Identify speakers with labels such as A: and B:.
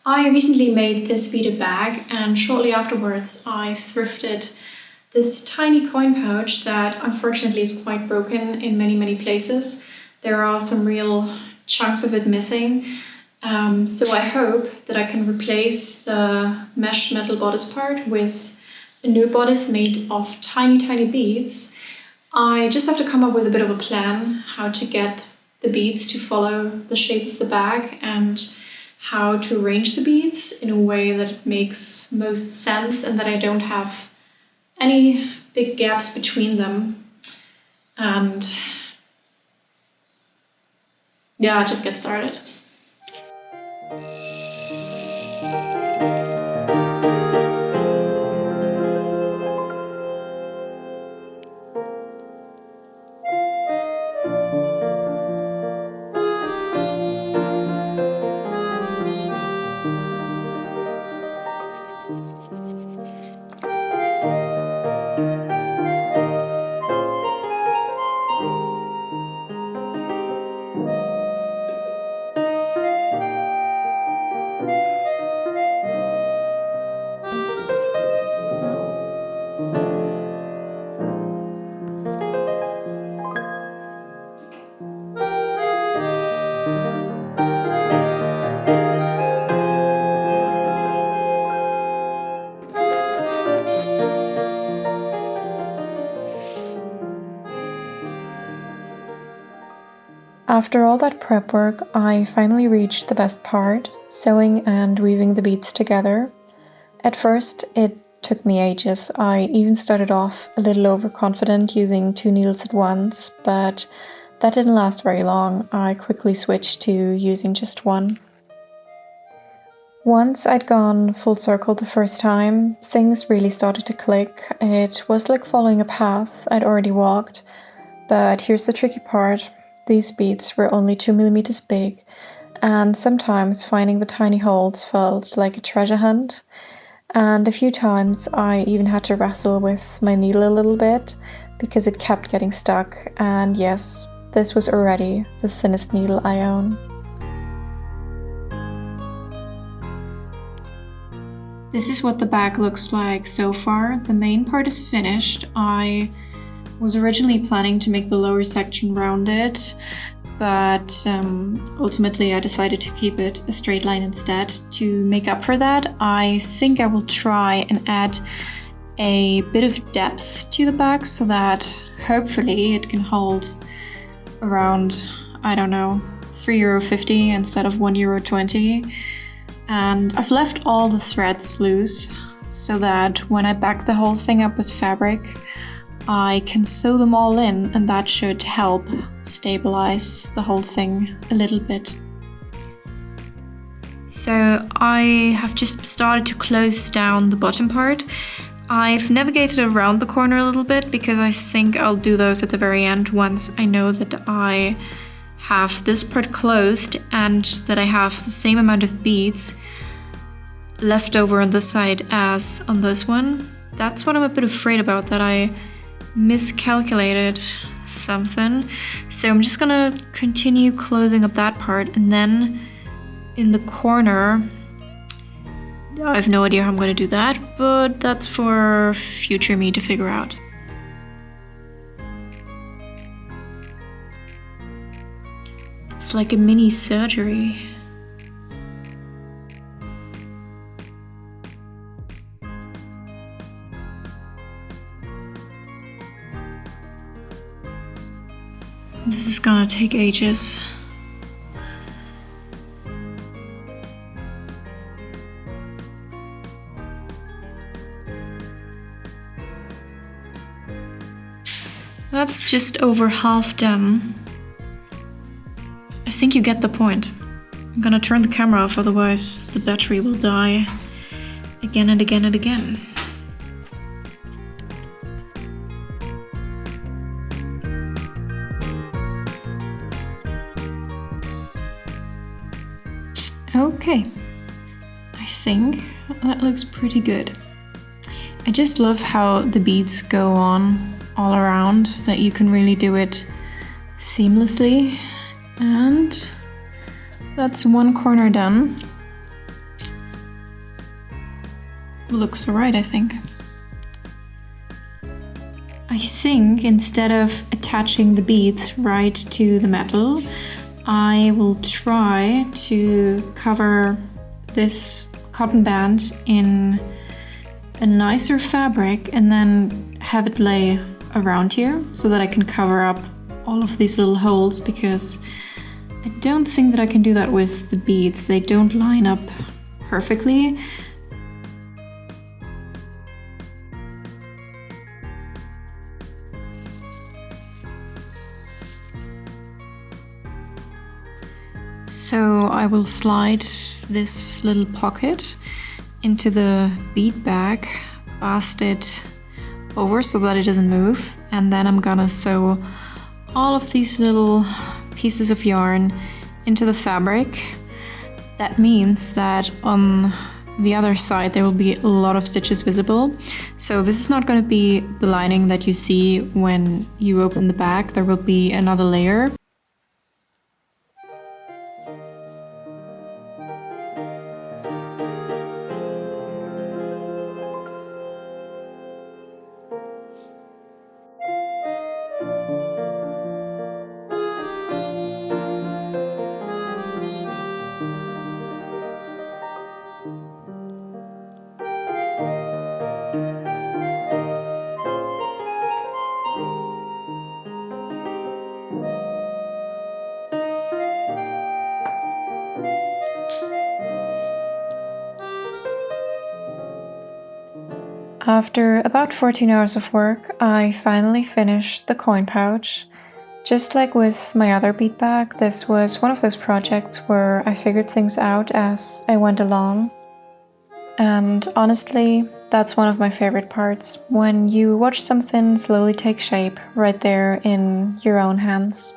A: I recently made this beaded bag, and shortly afterwards I thrifted this tiny coin pouch that unfortunately is quite broken in many places. There are some real chunks of it missing. So I hope that I can replace the mesh metal bodice part with a new bodice made of tiny beads. I just have to come up with a bit of a plan how to get the beads to follow the shape of the bag and how to arrange the beads in a way that it makes most sense and that I don't have any big gaps between them. And yeah, just get started. After all that prep work, I finally reached the best part, sewing and weaving the beads together. At first, it took me ages. I even started off a little overconfident using 2 needles at once, but that didn't last very long. I quickly switched to using just 1. Once I'd gone full circle the first time, things really started to click. It was like following a path I'd already walked, but here's the tricky part. These beads were only 2 millimeters big, and sometimes finding the tiny holes felt like a treasure hunt. And a few times I even had to wrestle with my needle a little bit because it kept getting stuck. And yes, this was already the thinnest needle I own. This is what the bag looks like so far. The main part is finished. I was originally planning to make the lower section rounded, but ultimately I decided to keep it a straight line instead. To make up for that, I think I will try and add a bit of depth to the bag so that hopefully it can hold around, I don't know, €3.50 instead of €1.20. And I've left all the threads loose so that when I back the whole thing up with fabric, I can sew them all in, and that should help stabilize the whole thing a little bit. So I have just started to close down the bottom part. I've navigated around the corner a little bit because I think I'll do those at the very end once I know that I have this part closed and that I have the same amount of beads left over on this side as on this one. That's what I'm a bit afraid about, that I miscalculated something. So I'm just gonna continue closing up that part, and then in the corner, I have no idea how I'm gonna do that, but that's for future me to figure out. It's like a mini surgery. This is gonna take ages. That's just over half done. I think you get the point. I'm gonna turn the camera off, otherwise the battery will die again and again and again. Okay, I think that looks pretty good. I just love how the beads go on all around, that you can really do it seamlessly. And that's one corner done. looks alright, I think. I think instead of attaching the beads right to the metal, I will try to cover this cotton band in a nicer fabric and then have it lay around here so that I can cover up all of these little holes, because I don't think that I can do that with the beads. They don't line up perfectly. So I will slide this little pocket into the bead bag, bast it over so that it doesn't move, and then I'm gonna sew all of these little pieces of yarn into the fabric. That means that on the other side there will be a lot of stitches visible. So this is not going to be the lining that you see when you open the bag. There will be another layer. After about 14 hours of work, I finally finished the coin pouch. Just like with my other bead bag, this was one of those projects where I figured things out as I went along. And honestly, that's one of my favorite parts, when you watch something slowly take shape right there in your own hands.